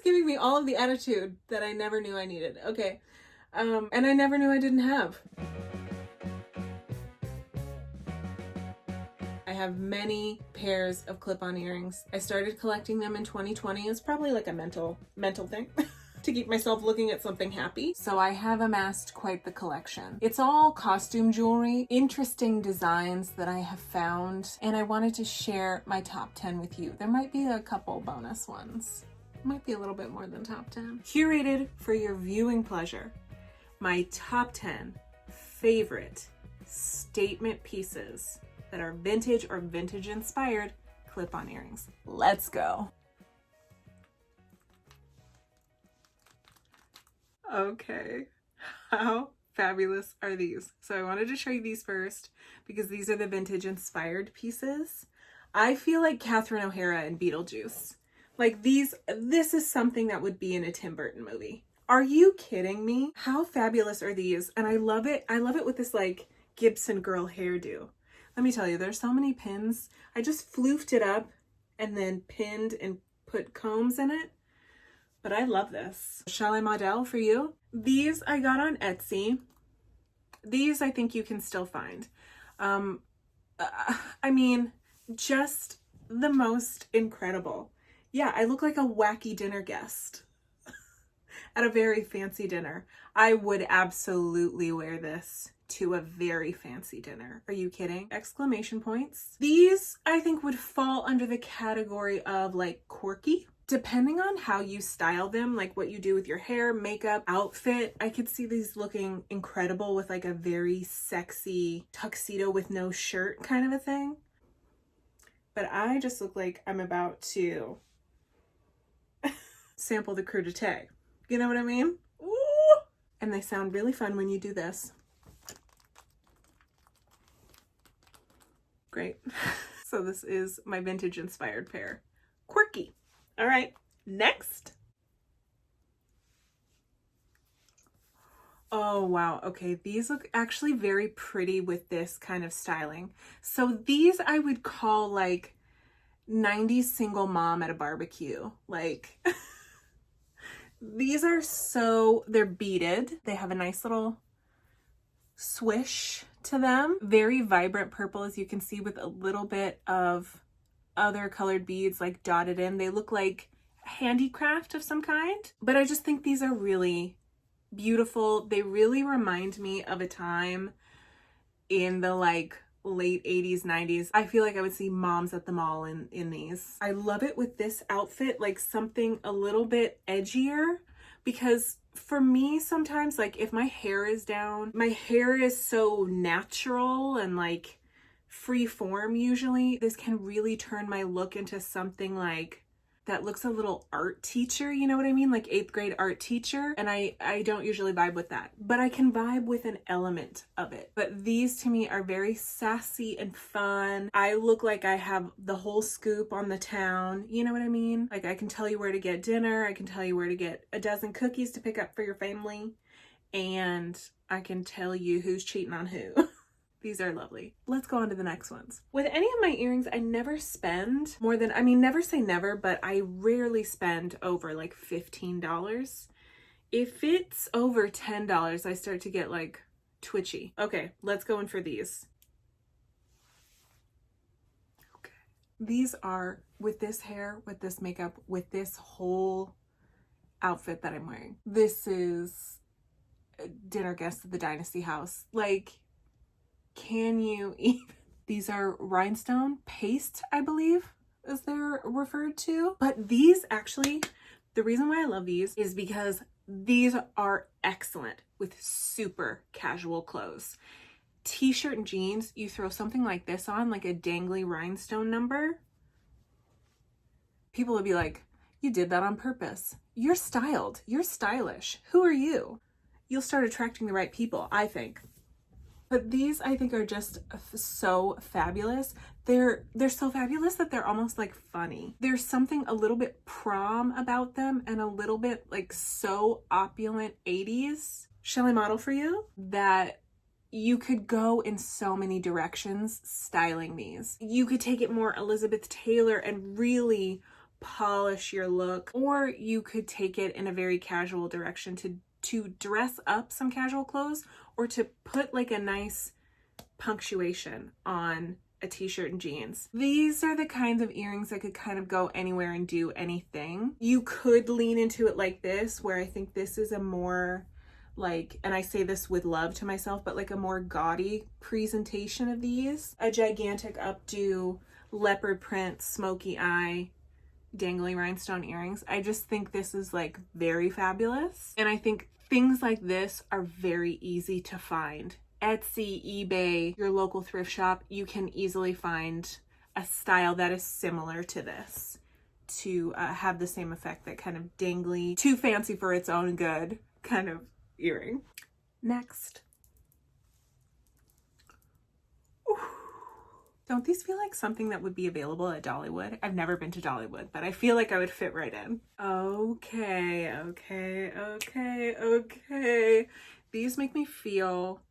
is giving me all of the attitude that I never knew I needed. Okay. And I never knew I didn't have. I have many pairs of clip-on earrings. I started collecting them in 2020. It's probably like a mental thing to keep myself looking at something happy. So I have amassed quite the collection. It's all costume jewelry, interesting designs that I have found, and I wanted to share my top 10 with you. There might be a couple bonus ones. Might be a little bit more than top 10. Curated for your viewing pleasure. My top 10 favorite statement pieces that are vintage or vintage inspired clip-on earrings. Let's go. Okay, how fabulous are these? So I wanted to show you these first because these are the vintage inspired pieces. I feel like Catherine O'Hara in Beetlejuice. Like this is something that would be in a Tim Burton movie. Are you kidding me? How fabulous are these? And I love it. I love it with this like Gibson girl hairdo. Let me tell you, there's so many pins. I just floofed it up and then pinned and put combs in it. But I love this. Shall I model for you? These I got on Etsy. These I think you can still find. I mean, just the most incredible. Yeah, I look like a wacky dinner guest at a very fancy dinner. I would absolutely wear this to a very fancy dinner. Are you kidding? Exclamation points. These I think would fall under the category of like quirky. Depending on how you style them, like what you do with your hair, makeup, outfit, I could see these looking incredible with like a very sexy tuxedo with no shirt kind of a thing. But I just look like I'm about to sample the crudité. You know what I mean? Ooh! And they sound really fun when you do this. Great. So this is my vintage inspired pair. Quirky. All right, next. Oh, wow. Okay, these look actually very pretty with this kind of styling. So these I would call like 90s single mom at a barbecue. Like, these are they're beaded. They have a nice little swish to them. Very vibrant purple, as you can see, with a little bit of other colored beads like dotted in. They look like handicraft of some kind, but I just think these are really beautiful. They really remind me of a time in the like late 80s, 90s. I feel like I would see moms at the mall in these. I love it with this outfit, like something a little bit edgier, because for me sometimes, like if my hair is down, my hair is so natural and like free form usually. This can really turn my look into something like that looks a little art teacher, you know what I mean? Like 8th grade art teacher. And I don't usually vibe with that, but I can vibe with an element of it. But these to me are very sassy and fun. I look like I have the whole scoop on the town, you know what I mean? Like I can tell you where to get dinner. I can tell you where to get a dozen cookies to pick up for your family. And I can tell you who's cheating on who. These are lovely. Let's go on to the next ones. With any of my earrings, I never spend more than, I mean, never say never, but I rarely spend over like $15. If it's over $10, I start to get like twitchy. Okay, let's go in for these. Okay. These are with this hair, with this makeup, with this whole outfit that I'm wearing. This is a dinner guest at the Dynasty house. Like, can you even? These are rhinestone paste, I believe, as they're referred to. But these actually, the reason why I love these is because these are excellent with super casual clothes. T-shirt and jeans, you throw something like this on, like a dangly rhinestone number. People would be like, you did that on purpose. You're styled. You're stylish. Who are you? You'll start attracting the right people, I think. But these I think are just so fabulous. They're so fabulous that they're almost like funny. There's something a little bit prom about them and a little bit like so opulent 80s. Shall I model for you? That you could go in so many directions styling these. You could take it more Elizabeth Taylor and really polish your look, or you could take it in a very casual direction to dress up some casual clothes, or to put like a nice punctuation on a t-shirt and jeans. These are the kinds of earrings that could kind of go anywhere and do anything. You could lean into it like this, where I think this is a more like, and I say this with love to myself, but like a more gaudy presentation of these. A gigantic updo, leopard print, smoky eye, dangly rhinestone earrings. I just think this is like very fabulous. And I think things like this are very easy to find. Etsy, eBay, your local thrift shop, you can easily find a style that is similar to this to have the same effect, that kind of dangly, too fancy for its own good kind of earring. Next. Ooh. Don't these feel like something that would be available at Dollywood? I've never been to Dollywood, but I feel like I would fit right in. Okay. These make me feel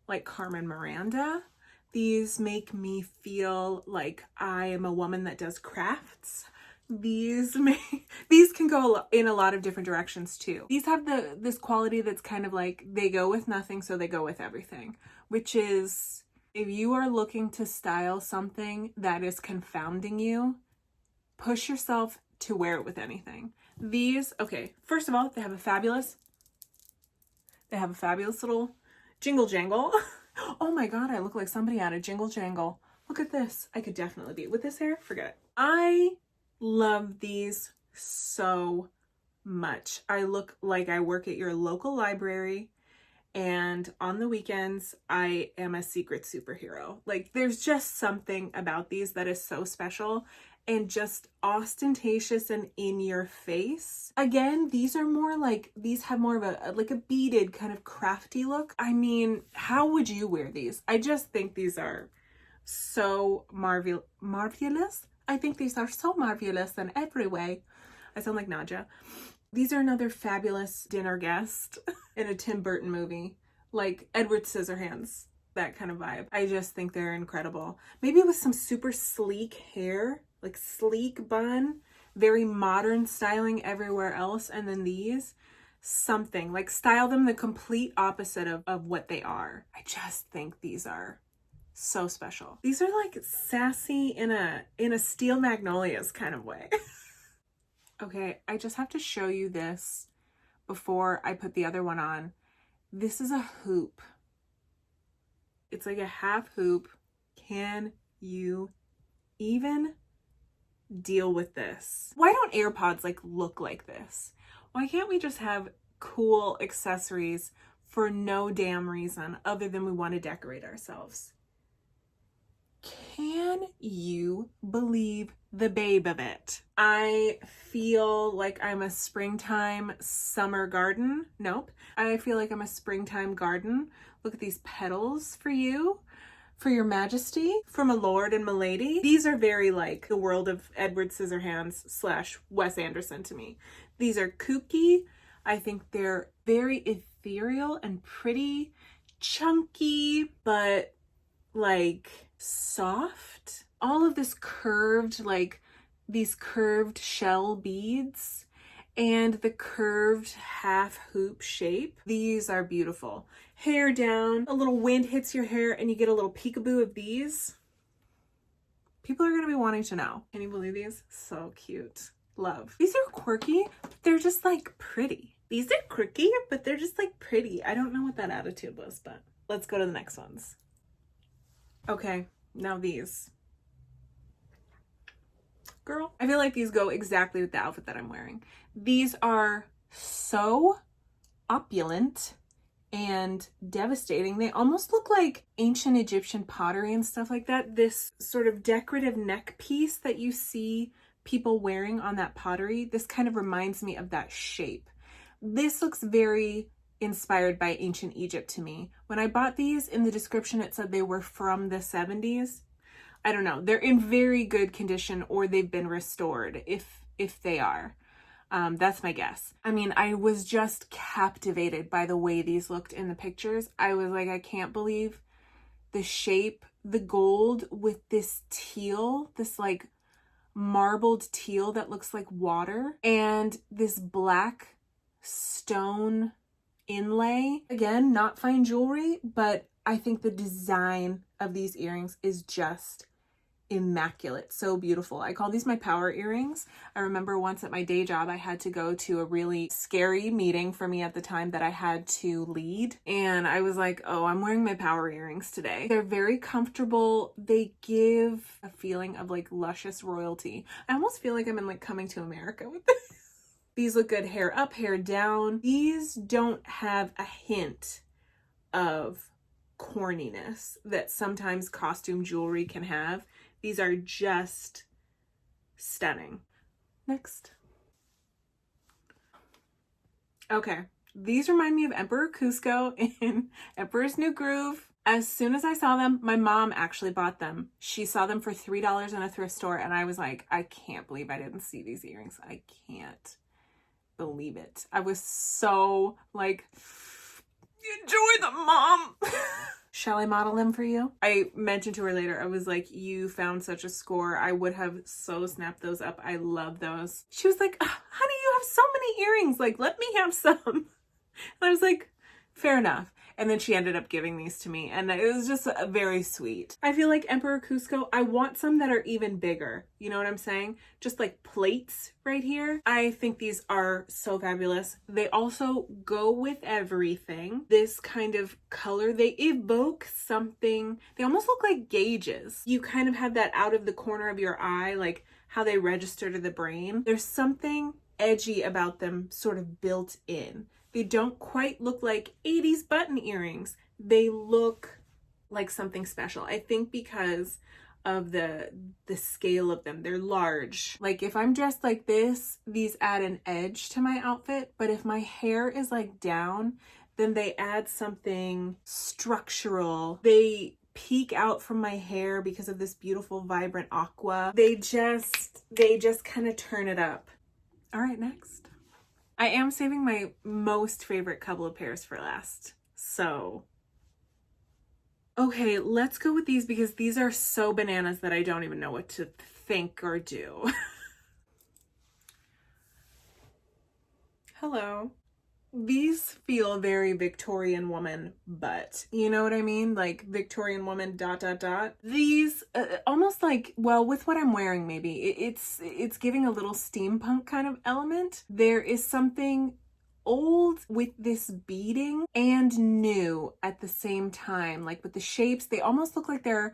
like Carmen Miranda. These make me feel like I am a woman that does crafts. These can go in a lot of different directions too. These have this quality that's kind of like, they go with nothing, so they go with everything, which is, if you are looking to style something that is confounding you, push yourself to wear it with anything. These, okay, first of all, they have a fabulous little jingle jangle. Oh my god, I look like somebody out of Jingle Jangle. Look at this. I could definitely be with this hair. Forget it. I love these so much. I look like I work at your local library, and on the weekends I am a secret superhero. Like, there's just something about these that is so special and just ostentatious and in your face. Again, these are more like, these have more of a like a beaded kind of crafty look. I mean, how would you wear these? I just think these are so marvelous. I think these are so marvelous in every way. I sound like Nadja. These are another fabulous dinner guest in a Tim Burton movie, like Edward Scissorhands, that kind of vibe. I just think they're incredible. Maybe with some super sleek hair, like sleek bun, very modern styling everywhere else, and then these, something like, style them the complete opposite of what they are. I just think these are so special. These are like sassy in a Steel Magnolias kind of way. Okay, I just have to show you this before I put the other one on. This is a hoop. It's like a half hoop. Can you even deal with this? Why don't AirPods like look like this? Why can't we just have cool accessories for no damn reason other than we want to decorate ourselves? Can you believe the babe of it? I feel like I'm a springtime summer garden. Nope. I feel like I'm a springtime garden. Look at these petals for you, for your majesty, from a lord and milady. These are very like the world of Edward Scissorhands / Wes Anderson to me. These are kooky. I think they're very ethereal and pretty, chunky, but like soft. All of this curved, like these curved shell beads and the curved half hoop shape. These are beautiful. Hair down, a little wind hits your hair and you get a little peekaboo of these. People are gonna be wanting to know. Can you believe these? So cute. Love. These are quirky, but they're just like pretty. These are quirky, but they're just like pretty. I don't know what that attitude was, but let's go to the next ones. Okay, now these. Girl, I feel like these go exactly with the outfit that I'm wearing. These are so opulent and devastating. They almost look like ancient Egyptian pottery and stuff like that. This sort of decorative neck piece that you see people wearing on that pottery, this kind of reminds me of that shape. This looks very inspired by ancient Egypt to me. When I bought these, in the description it said they were from the 70s. I don't know. They're in very good condition, or they've been restored if they are. That's my guess. I mean, I was just captivated by the way these looked in the pictures. I was like, I can't believe the shape, the gold with this teal, this like marbled teal that looks like water, and this black stone inlay. Again, not fine jewelry, but I think the design of these earrings is just immaculate. So beautiful. I call these my power earrings. I remember once at my day job, I had to go to a really scary meeting for me at the time that I had to lead. And I was like, oh, I'm wearing my power earrings today. They're very comfortable. They give a feeling of like luscious royalty. I almost feel like I'm in like Coming to America with this. These look good hair up, hair down. These don't have a hint of corniness that sometimes costume jewelry can have. These are just stunning. Next. Okay, these remind me of Emperor Kuzco in Emperor's New Groove. As soon as I saw them, my mom actually bought them. She saw them for $3 in a thrift store, and I was like, I can't believe I didn't see these earrings. I can't believe it. I was so like, enjoy them, Mom. Shall I model them for you? I mentioned to her later, I was like, you found such a score. I would have so snapped those up. I love those. She was like, honey, you have so many earrings. Like, let me have some. And I was like, fair enough. And then she ended up giving these to me, and it was just very sweet. I feel like Emperor Kuzco, I want some that are even bigger. You know what I'm saying? Just like plates right here. I think these are so fabulous. They also go with everything. This kind of color, they evoke something. They almost look like gauges. You kind of have that out of the corner of your eye, like how they register to the brain. There's something edgy about them, sort of built in. They don't quite look like 80s button earrings. They look like something special. I think because of the scale of them. They're large. Like if I'm dressed like this, these add an edge to my outfit. But if my hair is like down, then they add something structural. They peek out from my hair because of this beautiful vibrant aqua. They just kind of turn it up. All right, next. I am saving my most favorite couple of pairs for last. So, okay, let's go with these because these are so bananas that I don't even know what to think or do. Hello. These feel very Victorian woman, but you know what I mean? Like Victorian woman ... These almost like, well, with what I'm wearing, maybe it's giving a little steampunk kind of element. There is something old with this beading and new at the same time. Like with the shapes, they almost look like they're,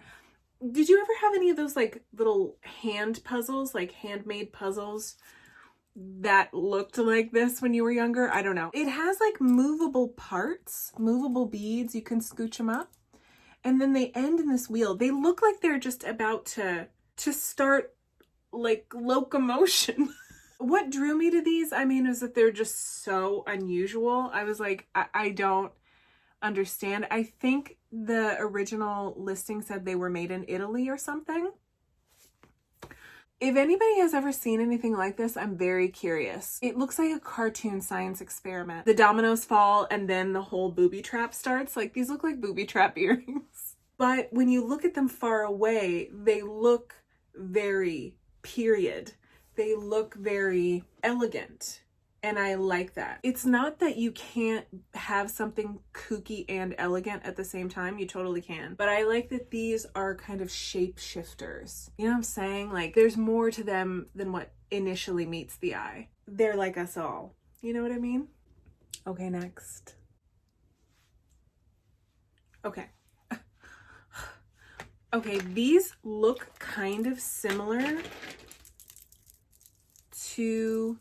did you ever have any of those like little hand puzzles, like handmade puzzles that looked like this when you were younger? I don't know. It has like movable parts, movable beads. You can scooch them up, and then they end in this wheel. They look like they're just about to start like locomotion. What drew me to these, I mean, is that they're just so unusual. I was like, I don't understand. I think the original listing said they were made in Italy or something. If anybody has ever seen anything like this, I'm very curious. It looks like a cartoon science experiment. The dominoes fall and then the whole booby trap starts. Like these look like booby trap earrings. But when you look at them far away, they look very period. They look very elegant. And I like that. It's not that you can't have something kooky and elegant at the same time. You totally can. But I like that these are kind of shapeshifters. You know what I'm saying? Like there's more to them than what initially meets the eye. They're like us all. You know what I mean? Okay, next. Okay. Okay, these look kind of similar to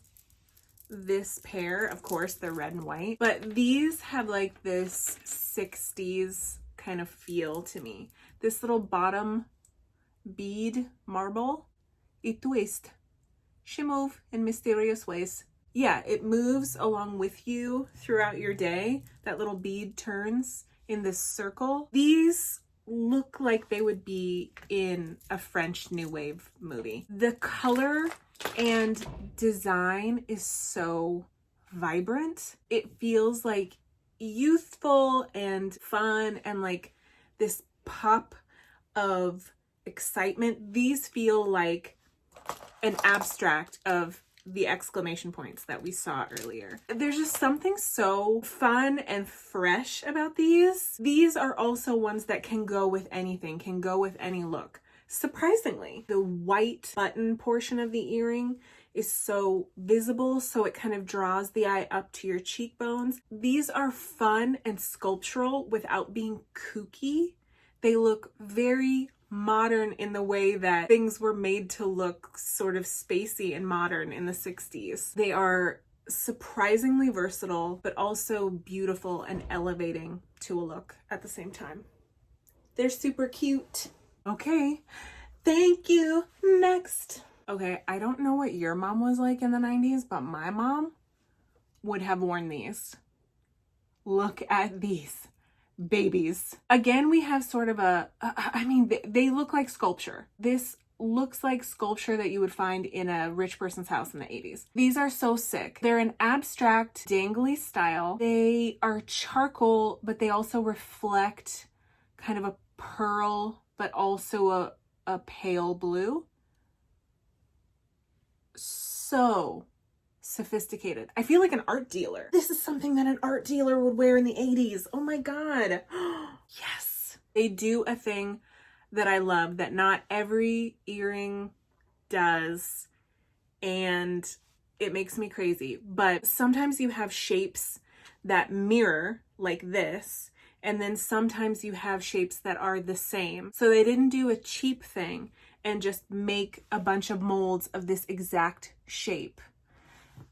this pair. Of course, they're red and white, but these have like this 60s kind of feel to me. This little bottom bead marble, it twists. She moves in mysterious ways. Yeah, it moves along with you throughout your day. That little bead turns in this circle. These look like they would be in a French New Wave movie. The color and design is so vibrant. It feels like youthful and fun and like this pop of excitement. These feel like an abstract of the exclamation points that we saw earlier. There's just something so fun and fresh about these. These are also ones that can go with anything, can go with any look. Surprisingly, the white button portion of the earring is so visible, so it kind of draws the eye up to your cheekbones. These are fun and sculptural without being kooky. They look very modern in the way that things were made to look sort of spacey and modern in the 60s. They are surprisingly versatile, but also beautiful and elevating to a look at the same time. They're super cute. Okay, thank you. Next. Okay, I don't know what your mom was like in the 90s, but my mom would have worn these. Look at these babies. Again, we have sort of I mean, they look like sculpture. This looks like sculpture that you would find in a rich person's house in the 80s. These are so sick. They're an abstract, dangly style. They are charcoal, but they also reflect kind of a pearl, but also a pale blue. So sophisticated. I feel like an art dealer. This is something that an art dealer would wear in the 80s. Oh my God. Yes. They do a thing that I love that not every earring does, and it makes me crazy. But sometimes you have shapes that mirror like this, and then sometimes you have shapes that are the same. So they didn't do a cheap thing and just make a bunch of molds of this exact shape.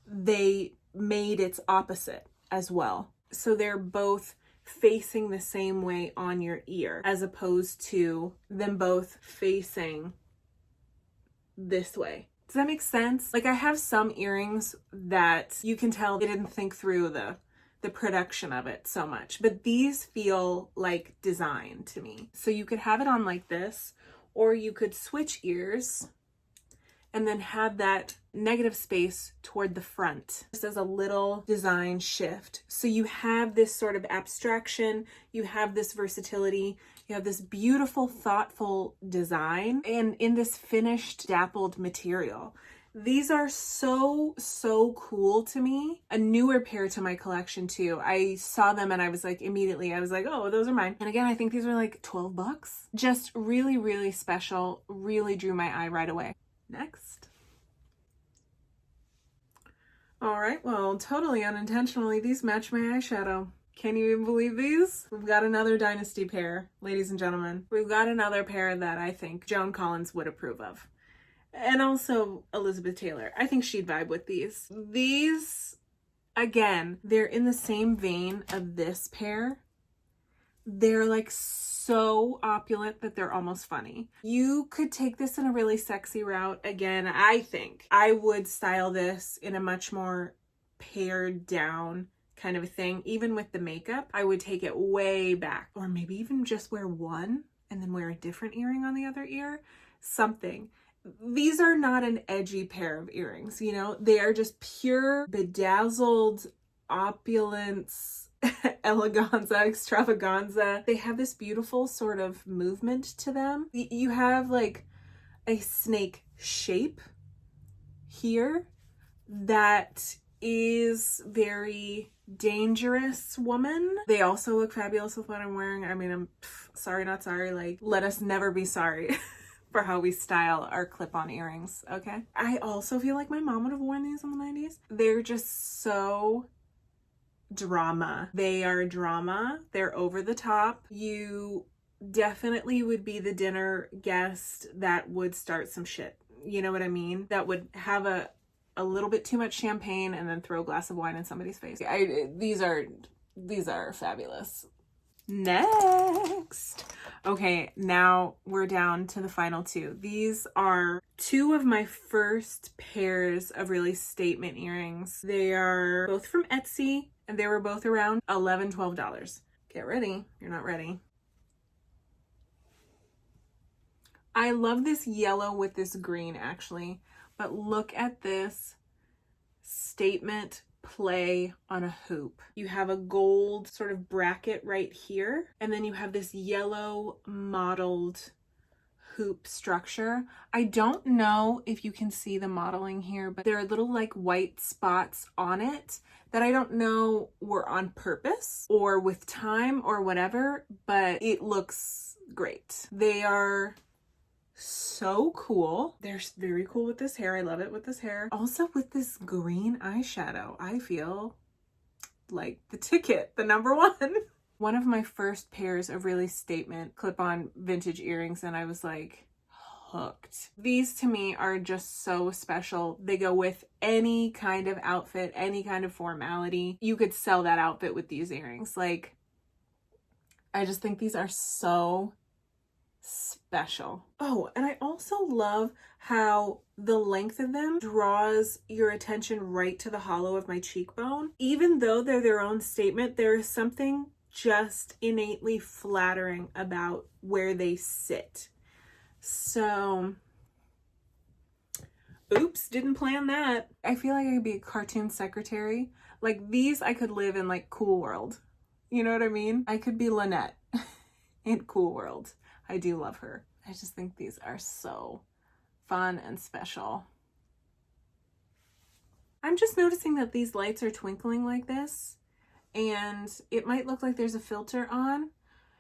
They made its opposite as well. So they're both facing the same way on your ear, as opposed to them both facing this way. Does that make sense? Like, I have some earrings that you can tell they didn't think through the production of it so much, but these feel like design to me. So you could have it on like this, or you could switch ears and then have that negative space toward the front. This is a little design shift. So you have this sort of abstraction, you have this versatility, you have this beautiful, thoughtful design, and in this finished, dappled material. These are so, so cool to me. A newer pair to my collection too. I saw them and I was like, immediately, I was like, oh, those are mine. And again, I think these were like 12 bucks. Just really, really special. Really drew my eye right away. Next. All right, well, totally unintentionally, these match my eyeshadow. Can you even believe these? We've got another Dynasty pair, ladies and gentlemen. We've got another pair that I think Joan Collins would approve of. And also Elizabeth Taylor. I think she'd vibe with these. These, again, they're in the same vein of this pair. They're like so opulent that they're almost funny. You could take this in a really sexy route. Again, I think I would style this in a much more pared down kind of a thing. Even with the makeup, I would take it way back, or maybe even just wear one and then wear a different earring on the other ear. Something. These are not an edgy pair of earrings, you know? They are just pure bedazzled opulence, eleganza, extravaganza. They have this beautiful sort of movement to them. You have like a snake shape here that is very dangerous woman. They also look fabulous with what I'm wearing. I mean, I'm sorry, not sorry. Like, let us never be sorry for how we style our clip-on earrings, okay? I also feel like my mom would have worn these in the 90s. They're just so drama. They are drama. They're over the top. You definitely would be the dinner guest that would start some shit. You know what I mean? That would have a little bit too much champagne and then throw a glass of wine in somebody's face. These are fabulous. Next. Okay, now we're down to the final two. These are two of my first pairs of really statement earrings. They are both from Etsy and they were both around $11, $12. Get ready. You're not ready. I love this yellow with this green actually, but look at this statement play on a hoop. You have a gold sort of bracket right here, and then you have this yellow mottled hoop structure. I don't know if you can see the modeling here, but there are little like white spots on it that I don't know were on purpose or with time or whatever, but it looks great. They are so cool. They're very cool with this hair. I love it with this hair. Also with this green eyeshadow, I feel like the ticket, the number one. One of my first pairs of really statement clip-on vintage earrings, and I was like hooked. These to me are just so special. They go with any kind of outfit, any kind of formality. You could sell that outfit with these earrings. Like, I just think these are so special. Oh, and I also love how the length of them draws your attention right to the hollow of my cheekbone. Even though they're their own statement, there is something just innately flattering about where they sit. So, oops, didn't plan that. I feel like I could be a cartoon secretary. Like these, I could live in like Cool World. You know what I mean? I could be Lynette in Cool World. I do love her. I just think these are so fun and special. I'm just noticing that these lights are twinkling like this, and it might look like there's a filter on.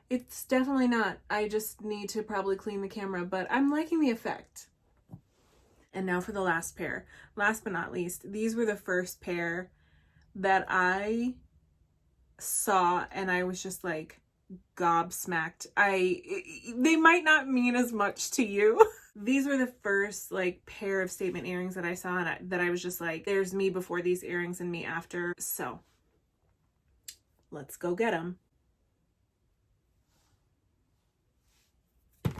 It's definitely not. I just need to probably clean the camera, but I'm liking the effect. And now for the last pair. Last but not least, these were the first pair that I saw and I was just like gobsmacked. They might not mean as much to you. These were the first like pair of statement earrings that I saw and that I was just like, there's me before these earrings and me after. So let's go get them. Look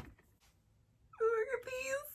at these.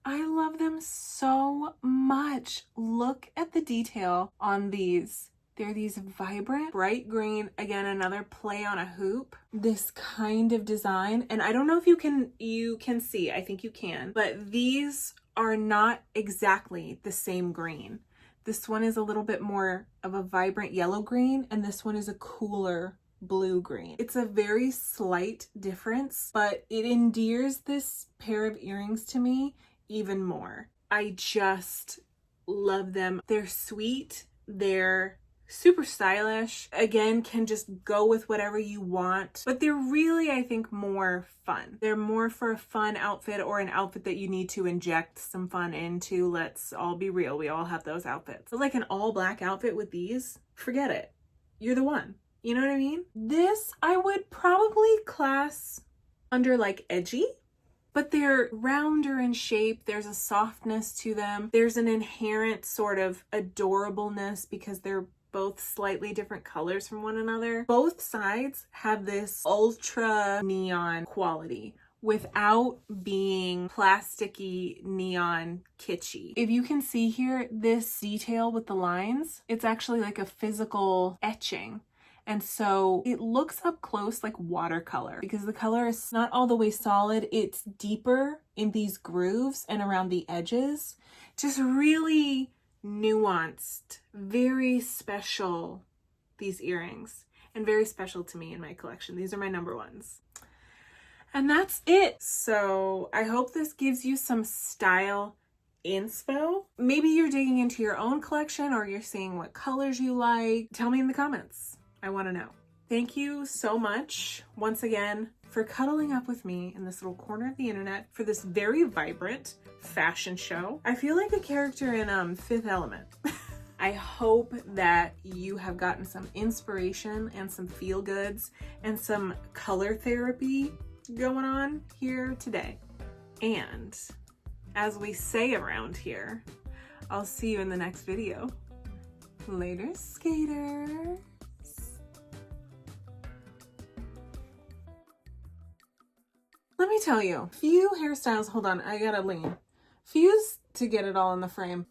I love them so much. Look at the detail on these. They're these vibrant, bright green, again, another play on a hoop. This kind of design. And I don't know if you can see, I think you can, but these are not exactly the same green. This one is a little bit more of a vibrant yellow green, and this one is a cooler blue green. It's a very slight difference, but it endears this pair of earrings to me even more. I just love them. They're sweet. They're super stylish. Again, can just go with whatever you want, but they're really, I think, more fun. They're more for a fun outfit or an outfit that you need to inject some fun into. Let's all be real. We all have those outfits. But like an all black outfit with these, forget it. You're the one. You know what I mean? This I would probably class under like edgy, but they're rounder in shape. There's a softness to them. There's an inherent sort of adorableness because they're both slightly different colors from one another. Both sides have this ultra neon quality without being plasticky neon kitschy. If you can see here, this detail with the lines, it's actually like a physical etching. And so it looks up close like watercolor because the color is not all the way solid. It's deeper in these grooves and around the edges. Just really nuanced, very special, these earrings, and very special to me in my collection. These are my number ones. And that's it. So I hope this gives you some style inspo. Maybe you're digging into your own collection or you're seeing what colors you like. Tell me in the comments. I want to know. Thank you so much once again for cuddling up with me in this little corner of the internet for this very vibrant fashion show. I feel like a character in Fifth Element. I hope that you have gotten some inspiration and some feel goods and some color therapy going on here today. And as we say around here, I'll see you in the next video. Later, skaters. Let me tell you, few hairstyles, hold on, I gotta lean. Fuse to get it all in the frame.